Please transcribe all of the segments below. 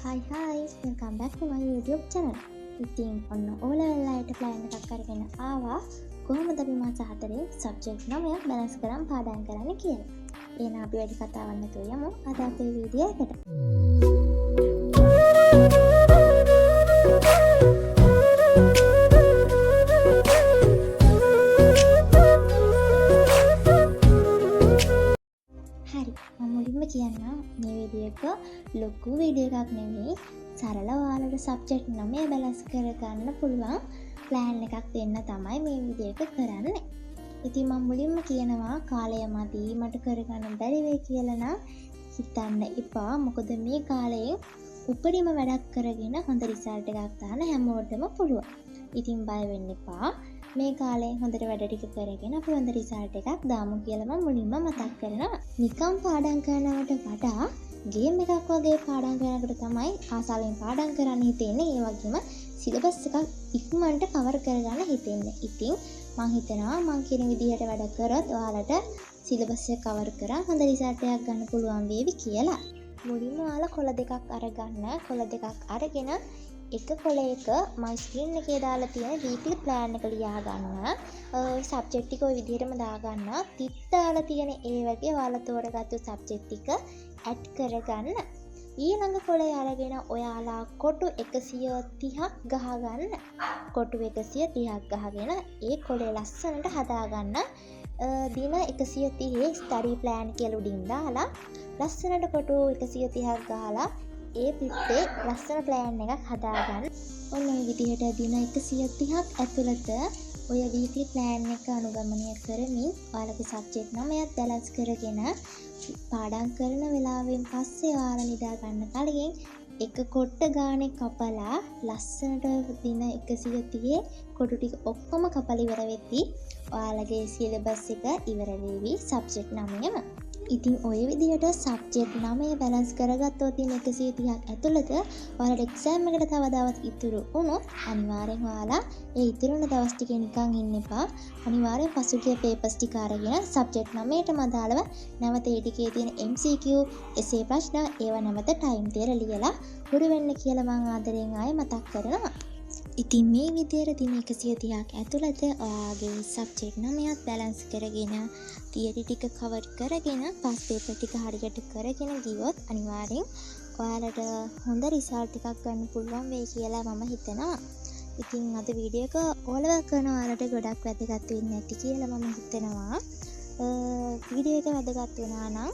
Hi, welcome back to my YouTube channel. ඉතින් ඔන්න O-level අයට plan එකක් අරගෙන ආවා කොහොමද අපි මාස 4 subject 9 balance කරන් පාඩම් කරන්න කියලා. එහෙනම් අපි වැඩි කතාවක් නැතුව යමු අද අපේ වීඩියෝ එකට. හරි මම මුලින්ම කියන්නම් මේ වීඩියෝ එක ලොකු වීඩියෝ එකක් නෙවෙයි සරල ඔයාලට සබ්ජෙක්ට් 9 බැලන්ස් කරගන්න පුළුවන් ප්ලෑන් එකක් දෙන්න තමයි මේ වීඩියෝ එක කරන්නේ. ඉතින් මම මුලින්ම කියනවා කාලය මදි මට කරගන්න බැරි වෙයි කියලා නම් හිතන්න එපා. මොකද මේ කාලයෙන් උපරිම වැඩක් කරගෙන හොඳ රිසල්ට් එකක් ගන්න හැමෝටම පුළුවන්. ඉතින් බය වෙන්න එපා. මේ කාලේ හොඳට වැඩ ටික කරගෙන අපි හොඳ රිසල්ට් එකක් දාමු කියලා මම මුලින්ම මතක් කරනවා. නිකම් පාඩම් කරනවට වඩා ගේම් එකක් වගේ පාඩම් කරනකොට තමයි ආසාවෙන් පාඩම් කරන්න හිතෙන්නේ. ඒ වගේම සිලබස් එකක් ඉක්මනට කවර් කරගන්න හිතෙන්නේ. ඉතින් මම හිතනවා මම කියන විදිහට වැඩ කරොත් ඔයාලට සිලබස් එක කවර් කරලා හොඳ රිසල්ට් එකක් ගන්න පුළුවන් වේවි කියලා. මුලින්ම ඔයාලා කොළ දෙකක් අරගන්න. කොළ දෙකක් අරගෙන එක කොලයක මම ස්ක්‍රීන් එකේ දාලා තියෙන වීක්ලි ප්ලෑන් එක ලියා ගන්න. සබ්ජෙක්ට් ටික ওই විදිහටම දාගන්න. ටික් දාලා තියෙන ඒ වගේ ඔයාලා තෝරගත්තු සබ්ජෙක්ට් ටික ඇඩ් කරගන්න. ඊළඟ කොලේ අරගෙන ඔයාලා කොටු 130ක් ගහගන්න. කොටු 130ක් ගහගෙන ඒ කොලේ ලස්සනට හදාගන්න. දින 130 ස්ටඩි ප්ලෑන් කියලා උඩින් දාලා ලස්සනට කොටු 130ක් ගහලා ඒ පිටේ ලස්සන ප්ලෑන් එකක් හදාගන්න. ඔන්න ඔය විදිහට දින 130ක් ඇතුළත ඔය වීක්ලි ප්ලෑන් එක අනුගමනය කරමින් ඔයාලගේ සබ්ජෙක්ට් 9ක් බැලන්ස් කරගෙන පාඩම් කරන වෙලාවෙන් පස්සේ ඔයාලා නිදා ගන්න කලින් එක කොට්ට ගානේ කපලා ලස්සනට දින 130 කොටු ටික ඔක්කොම කපලා ඉවර වෙද්දී ඔයාලගේ සිලබස් එක ඉවර වෙවි සබ්ජෙක්ට් 9ම. ඉතින් ඔය විදිහට සබ්ජෙක්ට් 9 බැලන්ස් කරගත්තොත් දින 130ක් ඇතුළත ඔයාලට එක්සෑම් එකට තව දවස් ඉතුරු වුණොත් අනිවාර්යෙන් ඔයාලා ඒ ඉතුරු වෙන දවස් ටිකේ නිකන් ඉන්න එපා. අනිවාර්යෙන් පසුගිය පේපර්ස් ටික අරගෙන සබ්ජෙක්ට් 9ටම අදාළව නැවත ඒ ටිකේ තියෙන MCQ එසේ ප්‍රශ්න ඒවා නැවත ටයිම් තියලා ලියලා හුරු වෙන්න කියලා මම ආදරෙන් ආයෙ මතක් කරනවා. ඉතින් මේ විදිහට දින 130ක් ඇතුළත ඔයාගේ සබ්ජෙක්ට් 9ක් බැලන්ස් කරගෙන තියරි ටික කවර් කරගෙන පස් පේපර් ටික හරියට කරගෙන ගියොත් අනිවාර්යෙන් ඔයාලට හොඳ රිසල්ට් එකක් ගන්න පුළුවන් වෙයි කියලා මම හිතනවා. ඉතින් අද වීඩියෝ එක ඕලව කරන ඔයාලට ගොඩක් වැදගත් වෙන්නේ නැති කියලා මම හිතනවා. වීඩියෝ එක වැදගත් වුණා නම්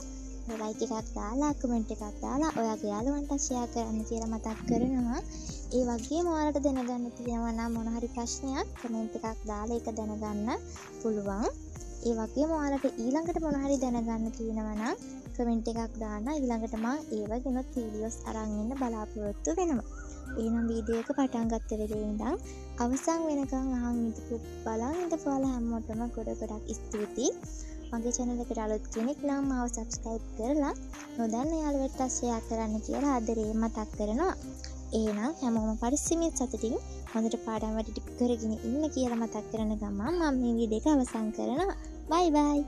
ලයික් එකක් දාලා කමෙන්ට් එකක් දාලා ඔයාගේ යාළුවන්ට ෂෙයා කරන්න කියලා මතක් කරනවා. ඒ වගේම ඔයාලට දැනගන්න තියෙනවා නම් මොන හරි ප්‍රශ්නයක් කමෙන්ට් එකක් දාලා ඒක දැනගන්න පුළුවන්. ඒ වගේම ඔයාලට ඊළඟට මොන හරි දැනගන්න තියෙනවා නම් කමෙන්ට් එකක් දාන්න ඊළඟට මම ඒව ගැනත් වීඩියෝස් අරන් එන්න බලාපොරොත්තු වෙනවා. එහෙනම් වීඩියෝ එක පටන් ගත්ත වෙලේ ඉඳන් අවසන් වෙනකන් අහන් ඉඳපු බලන් ඉඳපුවාලා හැමෝටම ගොඩක් ස්තුතියි. මගේ channel එකට අලුත් කෙනෙක් නම් මාව subscribe කරලා නොදන්න යාළුවෙක්ට share කරන්න කියලා ආදරේ මතක් කරනවා. එහෙනම් හැමෝම පරිස්සමින් සතුටින් හොඳට පාඩම් වැඩ ටික කරගෙන ඉන්න කියලා මතක් කරන ගමන් මම මේ වීඩියෝ එක අවසන් කරනවා. bye bye.